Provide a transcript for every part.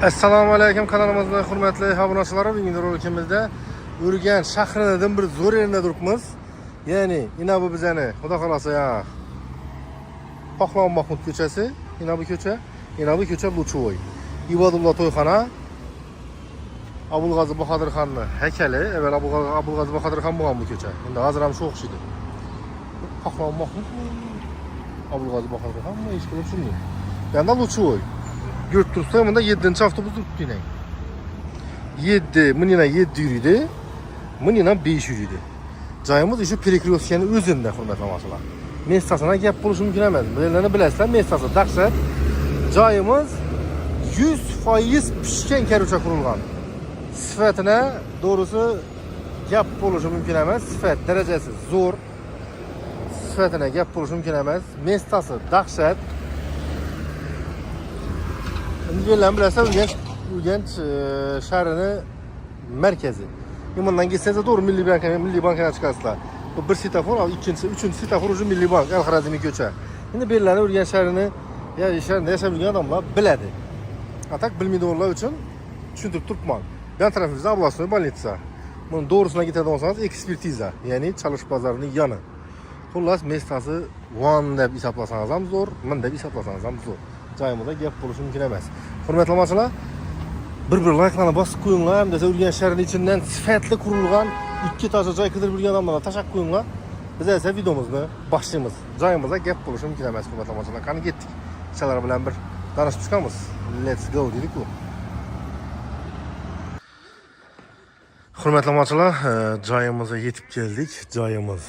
Assalomu alaykum, kanalimizda hurmatli obunachilar. Bugungi rolikimizda Urganch shahridan bir zo'r yerda turibmiz. Ya'ni ina bu bizani xudo xolasa ya Paxlon Mahmud ko'chasi, ina bu ko'cha Luchovoy. Ibadullo to'yxona, Abulg'azi Bahodir xonning haykali, evvel Abulg'azi Bahodir xon bo'lgan bu ko'cha. Endi hozir ham shu o'xshaydi. Paxlon Mahmud, Abulg'azi Bahodir xon hech kim tushunmaydi. Yana Luchovoy. Yurt tursa bunda 7. avtobus turibdi yine. 7, bununla 7 yürüydü. Bununla 5 yürüydü. Cayımız işi Perikriosyanın özünde hürmetli amaçlar. Mestasına gap buluşu mümkün emas. Bilenlerini bilesizler, Mestası daqsat. Cayımız 100% pişken keruça kurulgan. Sıfatına doğrusu gap buluşu mümkün emas. Sıfat derecesi zor. Sıfatına gap buluşu mümkün emas. Mestası daqsat. Bilen bilirsen Urganch şehrinin merkezi. Bundan gitseniz doğru Milli Banka'ya çıkarsınlar. Bu bir sitafor, ikinci, üçüncü sitafor ucu Milli Bank, El Harazimi köçe. Şimdi birileri Urganch şehrinin şehrinde yaşayan adamlar biledi. Atak bilmeydi onlar için düşündürüp durpman. Ben tarafımızda Ablasnoy Banitsa. Bunun doğrusuna gitmeden olsanız ekspertiza, yani çalış pazarının yanı. Xullas Mestası Van deb hisoblasangiz ham zo'r, men deb hisoblasangiz ham zo'r. Joyimizda gap bo'lishi mumkin emas. Hurmatli obunachilar, bir like'larni bosib qo'yinglar, ham desa Urganch shahrining ichidan sifatli qurilgan ikki to'sha joy qidirib yurgan odamlarga tashakkur qo'yinglar. Biz esa videomizni boshlaymiz. Joyimizda gap bo'lishi mumkin emas, hurmatli obunachilar. Qani ketdik. Chalar bilan bir tanishib chiqamiz. Let's go dedik-ku. Hurmatli obunachilar, joyimizga yetib keldik. Joyimiz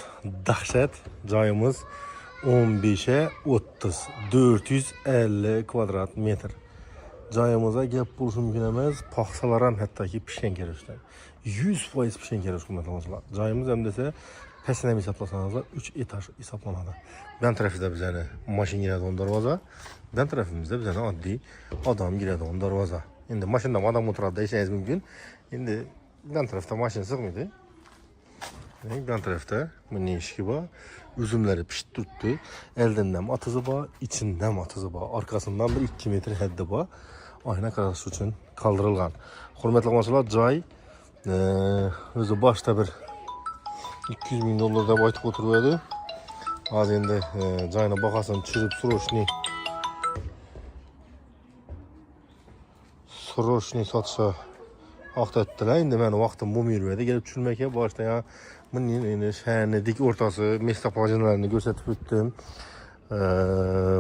dahshat. Joyimiz 15'e 30, 450 kvadrat metr. Joyimizda gap bo'lishi mumkin emas. Paxsalar ham hattoki pishgan kelishdi. 100% pishgan kelish hurmatli obunachilar. Joyimiz ham desa, pastdan hisoblasangiz 3 etaj hisoblanadi. Ben tarafida bizani mashina giradigan darvoza, ben tarafimizda bizani oddiy odam giradigan darvoza. Endi mashinada odam o'tiradi deyishingiz mumkin. Endi ben tarafda mashina sig'maydi. Ben tarafta bunun eshigi bor. Üzümleri pişt tuttu. Eldinden atısı var, içinden atısı var. Arkasından bir 2 metre haddi var. Ayna karası için kaldırılgan. Hürmetli obunachilar, joy o'zi boshda bir 200 ming dollar deb aytib o'tiribdi. Hozir endi joyni bahosini tushirib srochniy sotishga vaqtdilar. Endi meni vaqtim bo'lmayverdi. Kelib tushirmaka boshda ya men shaharning dik o'rtasi Mesta pojinalarini ko'rsatib o'tdim.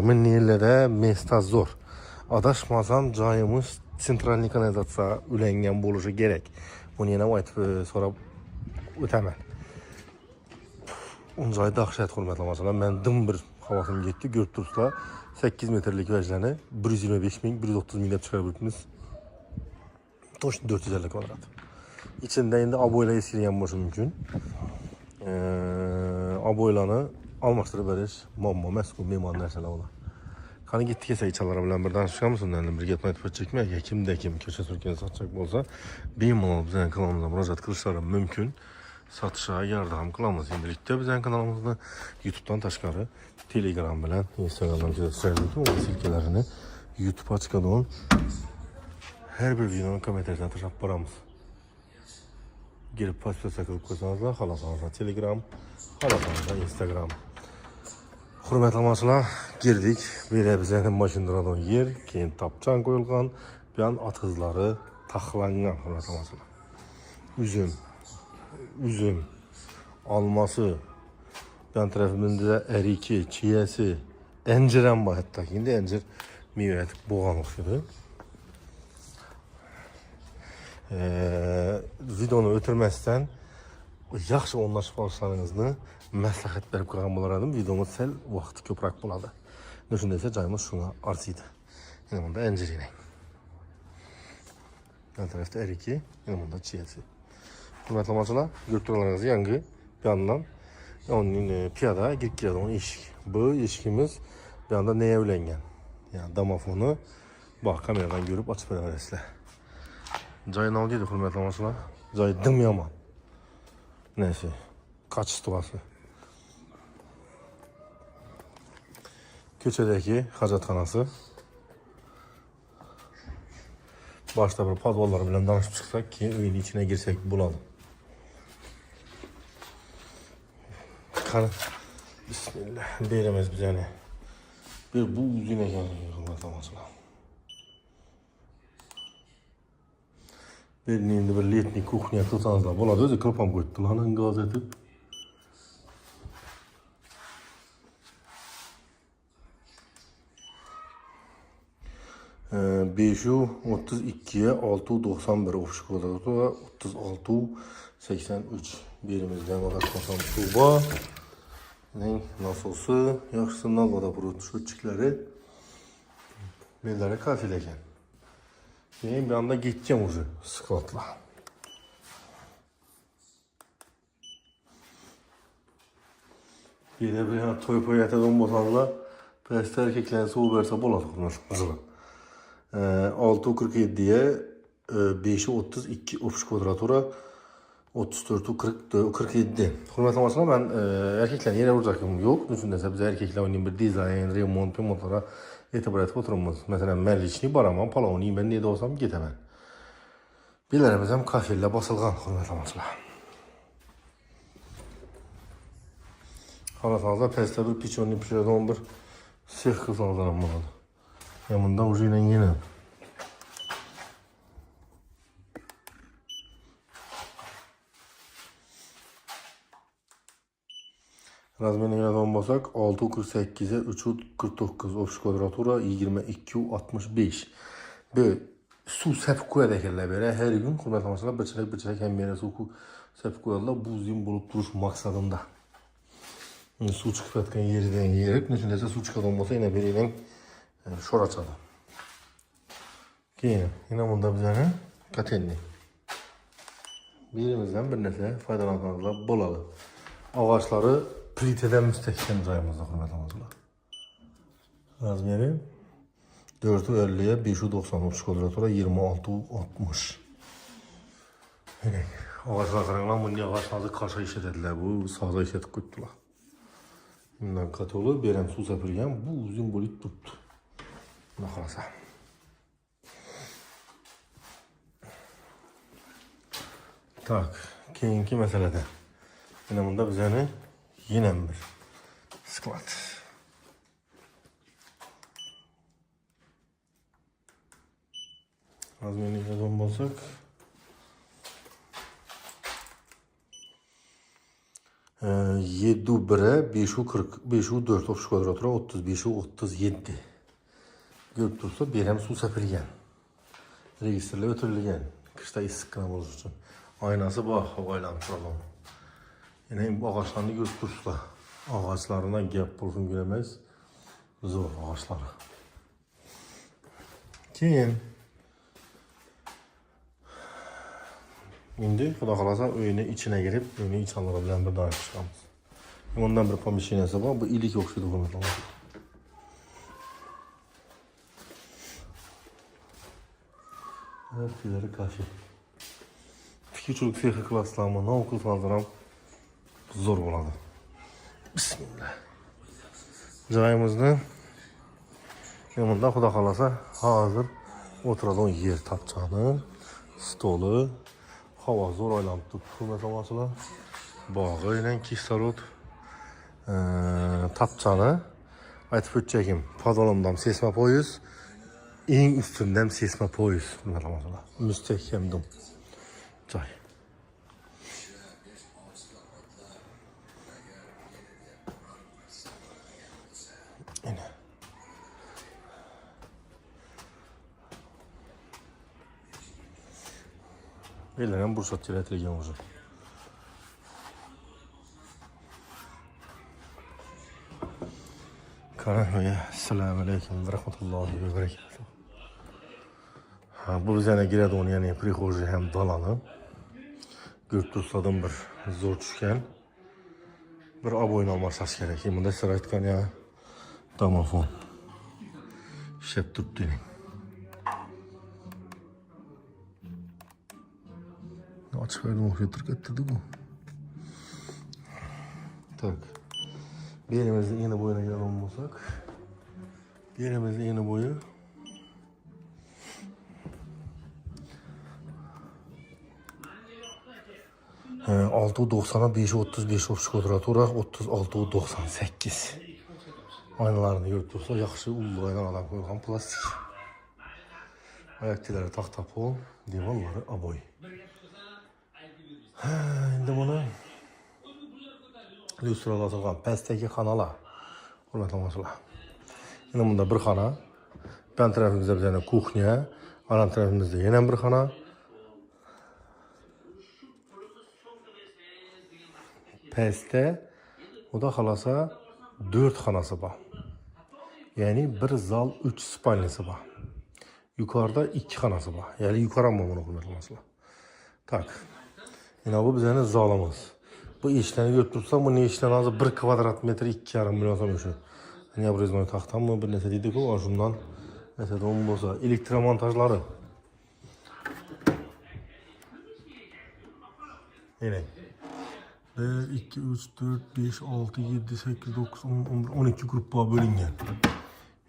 Men yerlarda Mesta zo'r. Adashmasam joyimiz sentralniy kanalizatsiya ulangan bo'lishi kerak. Buni yana aytib so'rab o'taman. Un joy dahshat hurmatli obunachilar. Men dim bir havosim ketdi. Ko'rib turibsizlar, 8 metrlik vajlarni 125 ming, 130 ming deb chiqarib o'tibmiz. To'sh 450 kvadrat. İçinde endi aboylar eskirgan bo'lishi mumkin. Aboylarni almashtirib berish muammo emas, bu mehmon narsalar ular. Qani ketdik esa ichalar bilan birdan chiqamiz, undan bir gap aytib o'tchakmi? Agar kimda kim ko'cha surkan sotchak bo'lsa, bemalol bizning kanalimizga murojaat qilishlari mumkin. Sotishga yordam qilamiz. Endilikda bizning kanalimizni YouTube'dan tashqari Telegram bilan Instagramdan kuzatishlar mumkin. O silkalarini YouTube ochkadan her bir videonun kommentariyasiga tashlab boramiz. Girip podpiska qilib qo'ysangiz, xohlasangiz Telegram, xohlasangiz Instagram. Hurmatli obunachilar, girdik. Bu yerda bizning mashinlardan yer, keyin tapchan qo'yilgan, bu ham atizlari taxlangan hurmatli obunachilar. Üzüm, alması, ben tarafımda eriki, çiyesi, encir ham bor hatto. Endi encir meva bo'lgan o'xshaydi. Videonu o'tirmasdan yaxshi o'rnashib olishlaringizni maslahat berib qo'ygan bo'lardim. Videomiz sal vaqti ko'proq bo'ladi. Shunday esa joyimiz shunga arziydi. Yana bunda encir yine. Bu tarafda eriki, yana bunda chiyasi. Hurmatli obunachilar, ko'rib turganingiz yangi bu yandan onun piyoda girib keladigan eshik. Bu eshigimiz bu yanda nega ulangan? Yani domofoni bor, kameradan ko'rib ochib beraverasizlar. Joy nima deydi hurmatli obunachilar? Joy dim yomon. Neyse, kachествоsi. Ko'chadagi hojatxonasi. Başta bir podvallar bilen danışıp çıksak ki oyun içine girsek buladı. Kanı. Bismillah. Değilemez biz yani. Bir bu yüzüne gelmiyor. Benim indi bir letni kuchnya tutsanız da buladı. Özü kırpam koydu. Lanın gaz edip. 532'ye 691 ofşu kvadratu ve 3683 birimizden bakmasam tuğba. Nasılsı yaxşısından vada burut şutçikleri belirlere kafileken. Benim bir anda gideceğim ucu sıklatla. Bir de bir toy poyete donmasanla peste erkeklerin soğuk verse boladı kurmasın. 647'ye 5'i 32 ofş kvadratura 34'ü 47. Hürmetli olmasına ben erkeklerin yere vuracaktım yok. Düşündese biz erkekler oynayın bir dizayn, remont, remontlara etibar etip oturmamız. Mesela ben liçini baramam, palavonayım ben neyde olsam gitemem. Bilerimiz hem kafelle basılgan hürmetli olmasına. Halasanızda peste bir piçonlu pişirden bir siyah kızanızdan buladı. Yanında ucuyla yine. Razmeni yine basak 648'e 349 ofş kvadratura 2265. Böyle su sep koyadakiler böyle her gün hürmet amaçla bıçak hem yere su sep koyarlar bu zim bulup duruş maksadında. Su çıkıp etken yerden yerip neşindeyse su çıkan olmasa yine biriyle şor açadı. Yine bunda bir tane katenli. Birimizden bir nese faydalanmanızla bolalı. Ağaçları pliteden müstehkem cayımızda hürmet amaçla. Razmeri 450'ye 590 ofş kvadratura 2660. Yani ağaçlar kırılan bunu ağaçlarınızı karşı işlediler. Bu sağda işletip koydular. Bundan katı olur. Berem su sepirgen bu uzun boyut tuttu. Nakalasa. Tak. Keyinki meselede. Yine bunda bize yine bir sklat. Az menüye donbasak. 7'e 540 ofş kvadratura 35'e 37. Görüp dursa berem su sepilgen. Registrle ötürülgen. Kışta issikkina boluş için. Aynası bu havayla turalım. Yine bu ağaçlarını görüp dursa. Ağaçlarına gap bulsun göremez. Zor ağaçları. Keyin. Şimdi Xudo xolasa uyni içine girip uyni içanları bilen bir danışıp chiqamiz. Ondan bir pomisheniyasi bor. Bu ilik o'xshaydi hurmatli. Evet, filleri kafi. Fikirchilik sexi qilasizlarmi? Nom qilsangiz ham zo'r bo'ladi. Bismillah. Joyimizni bunda Xudo xolasa hozir o'tiradigan yer tapchani, stoli, hava zo'r aylanib turibdi, hurmatli onachilar. Bog'i bilan kislorod tapchani aytib o'tchagim. Podolomdan sesma poyiz, eng ustundan sesma poyiz, hurmatli onachilar. Mustahkamdum. Joy. Ellerine bursat tiretilgen olacak. Karahmeye selamun aleyküm ve rahmetullahi ve berekatuhu. Bu bizene giredi onu yani prixoji hem dalanı. Görtürsadım bir zor düşken. Bir aboyun almasas gerek. Bunda sıra etken ya. Damafon. Şep tuttu yine. Açık verdim o fiyatır ettirdi bu. Tak. Bir elimizde iğne boyuna gelen olmasak. Bir elimizde iğne boyu. 690'a 535 ofis kvadratura 3698. Aynalarını görüp dursa yaxşı ulluğaydan adam koyulgan plastik. Ayakçıları taxta pol, divarları aboy. Şimdi bunu lüstralatılgan pəstəki xanalar. Hürmetli amaçlar. Yine bunda bir xana. Ben tarafımızda bir tane kuxnya. Aran tarafımızda yine bir xana. Pəstə. O da xalasa 4 xanası var. Yani bir zal 3 spalnisi var. Yukarıda 2 xanası var. Yani yukarı mı bunu hürmetli amaçlar. Tak. Yine bu bizden zalımız. Bu işlerini götürsem bu ne işlerini azı 1 kvadrat metre 2,5 milyon samışı. Ne buraya zaman taxtam mı bir nese dedik o şundan. Mesela onun olsa elektromontajları. Yine. 1, 2, 3, 4, 5, 6, 7, 8, 9, 10, 11, 12 grupa bölüngen.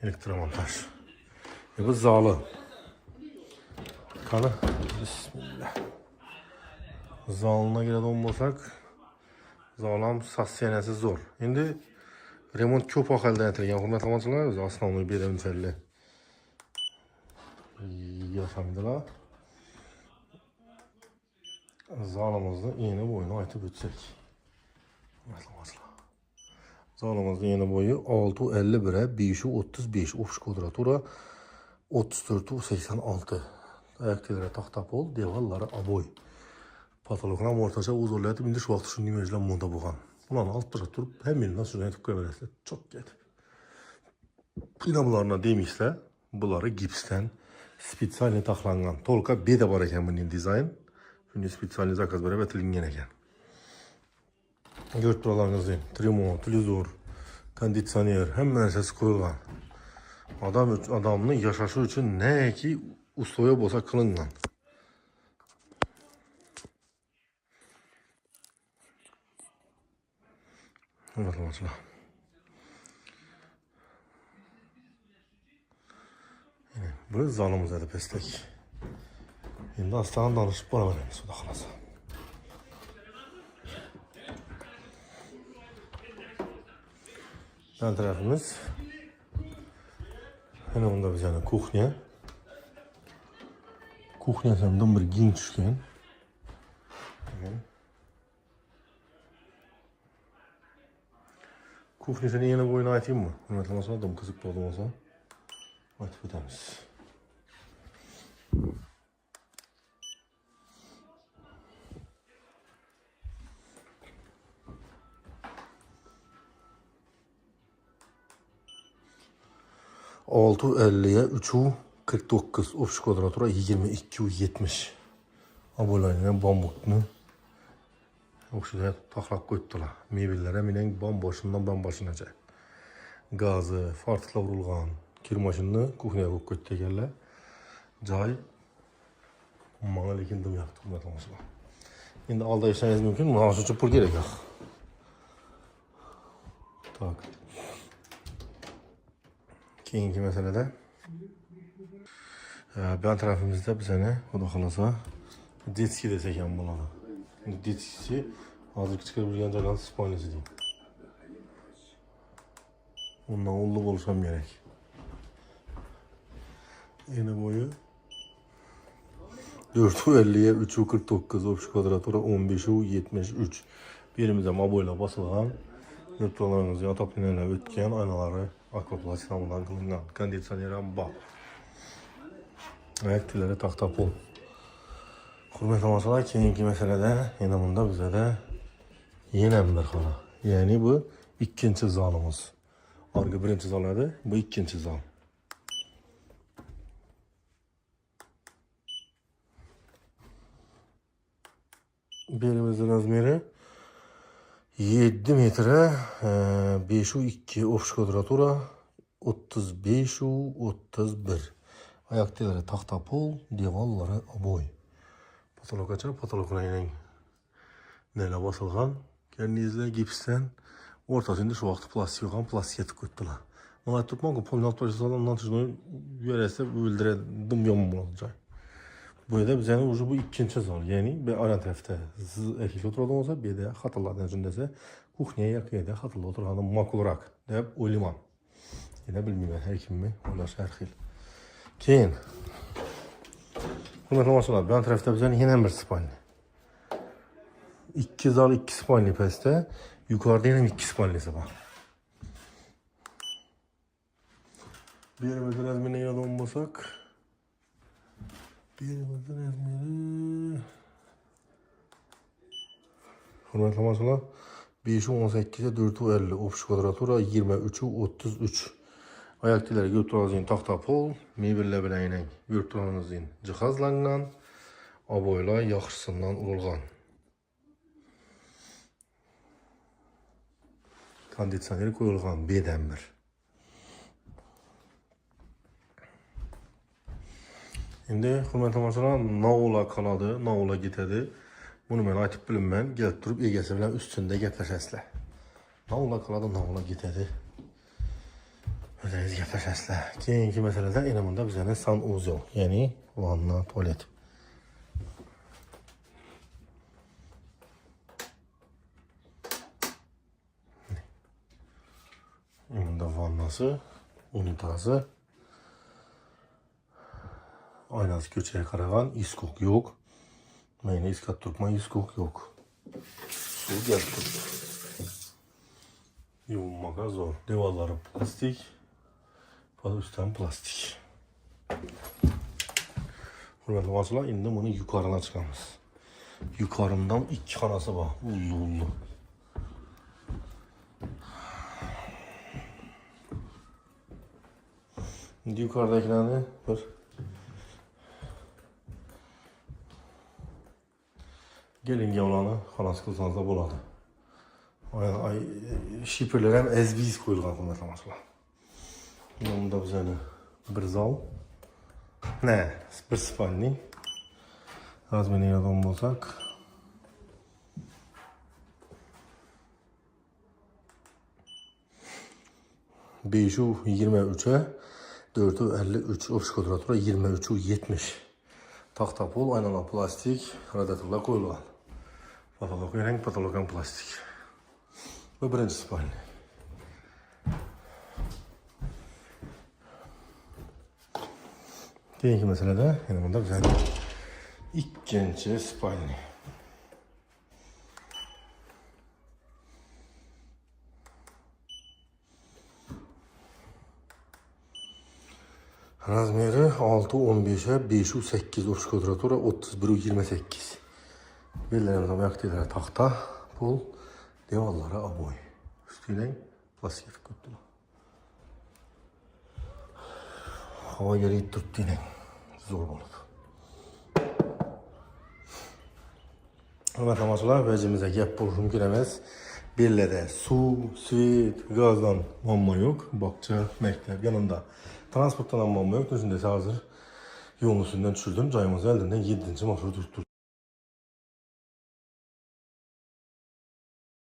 Elektromontaj. Bu zalı. Kanı. Bismillah. Zalına göre olmasak zalam sasyenesi zor. Şimdi remont köp halde etilgen hürmetli amaçlar aslanlığı bir eventelli yaşamdılar. Zalımızda iğne boyunu aytıp ötsek. Hürmetli amaçlar. Zalımızda iğne boyu 6,51'e 535 ofis kvadratura 34,86. Ayakçılara taxta pol, devalları aboy. Patologram ortaca uzorlayıp indi şu vaxt şunu meclen monta boğan. Ulan alt başa durup hem elinden sürüne tüp kömürəsilə çok gedib. Pinabularına demişsə, bunları gipsdən spesialni taxlanğan. Tolka B de var eken bunun dizayn. Şimdi spesialni zakaz bərə bətilinген eken. Gört buralarınızı, trimo, televizor, kondisyoner, hem nərsəsi koyulğan. Adamın yaşaşı üçün nə ki ustaya bolsa kılınğan. Hürmetli amaçlar. Bu zalımız adı pestek. Şimdi hastanın danışıp bana verelim suda kalasa. Ben tarafımız. Yine bunda bir tane kuchnya. Kuchnya semden bir giyin düşken. Kuchnyasını yine boyuna atayım mı? Hürmetli amaçlar dım kızık doldum olsa. Atıp ödemiz. Altı 50'ye 3'u 49 ofis kvadratura 22,70. Abolayla bambukunu okşuda taxlaq koydular. Mebellere minen bamboşundan bamboşunaca. Gazı, fartıqla vurulğan kir maşınını kuxnyaya koyup koydu tekerle. Cay mana lekin dım yaktı hürmetli amaçlar. Şimdi alda işleniz mümkün mü? Ama şu pul gerek yok. Tak. Keyinki meselede ben tarafımızda bir sene o da kalasa ditski desek yan bunlara. Şimdi ditskisi azıcık çıkarıp canlı spanyası diyeyim. Ondan oğlu olsam gerek. Yine boyu 450'ye 3'u 49 ofis kvadratura 15'u 73. Birimize maboyla basılgan nötrallarınızı yatap inerle ötken aynaları akvaplastik namından kılıngan kondisyoneran bak. Ayakçıları taxta pol. Hürmetli amaçlar keyinki meselede yine bunda bize de yine bir xana. Yani bu ikinci zalımız. Arka birinci zaladı, bu ikinci zal. Birimizin razmeri 7 metre 5,2 ofis kvadratura 35,31. Ayakçıları taxta pol, devalları aboy. Patolog açar, patologuna inen neyle basılgan. Kendinizle gipsten ortasında şu vaxt plastik yoxan plastiğe tıkıttılar. Ona tutmak o polin alt başlısı ondan tüzünü yörəsə öldürə dım yomum olacaq. Bu da bizənin ucu bu ikinci zal. Yəni bir aran tərəfdə erkek oturalım olsa, bir də xatırlardan öncəsə kuxnyaya yaxın edə xatırla oturanın makulrak deyib oyliman. Yenə bilmirəm hər kimi onlar hər xil. Keyin hörmətli tamaşaçılar, bu yan tərəfdə bizənin yenə bir spalni. 2 zal 2 spalni pəstə, yukarıda yenə 2 spalnisi var. Birimizin əzminə yana olmasaq, birimizin əzmini hörmətli tamaşaçılar, 5'i 18'e 4'ü 50, ofis kvadratura 23'ü 33. Ayaktiləri götürənizin taxta pol, mebellə biləyinə götürənizin cihazlanğan, aboyla yaxşısından urulğan. Kondisioneri qoyulğan B-dən bir. İndi hörmətli tamaşaçılar, naola qaladı, naola gitədi. Bunu mən aytıb bilinmən, gəlib durub egəsi bilən üstündə gəpləşəslə. Naola qaladı, naola gitədi. Özəniz gəpləşəslə. Keyinki məsələdə enamında bizənin sanuzel, yəni vanna, tualet. Yanında vannası, unitazı, aynası köçəyə qarağan, iskok yox. Mənə iskat tutma, iskok yox. Su gəlib tutdu. Yuvmağa zor. Devalları plastik, üstten plastik. Hörmətli tamaşaçılar, indi bunu yukarına çıxamız. Yukarından 2 xanası var, ullu. İndi yukarıdakilərini bir gelin olanı xanası qılsanız da buladı. Şiperlər həm əzviz qoyulğan hörmətli tamaşaçılar. Yanında bizəni bir zal. Nə? Bir spalni. Razmeni yaradan olsaq. Beşu 23'e, 4'ü 53, ofis kvadratura 23'ü 70. Taxta pol, aynalı plastik, radiatorlar qoyulğan. Patologan plastik. Bu birinci spalni. Keyinki məsələdə, yəni bunda bizə ikinci spalni. Razmeri 6-15'e 5-8 ofis kvadratura 31-28. Bellərimizə ayaqdilər taxta, pol, devallara aboy. Üstüyle plastik tuttular. Hava geri tuttuğuyla zor olub. Hörmətli tamaşaçılar, vəcimizə gəp buluşum girəməz. Bellədə su, svet, qazdan mamma yox. Bağça, məktəb yanında. Transportdan mamma yox. Düzündəsə hazır yolun üstündən düşürdüm. Cayımızı əldindən 7-ci marşrutu tutdum.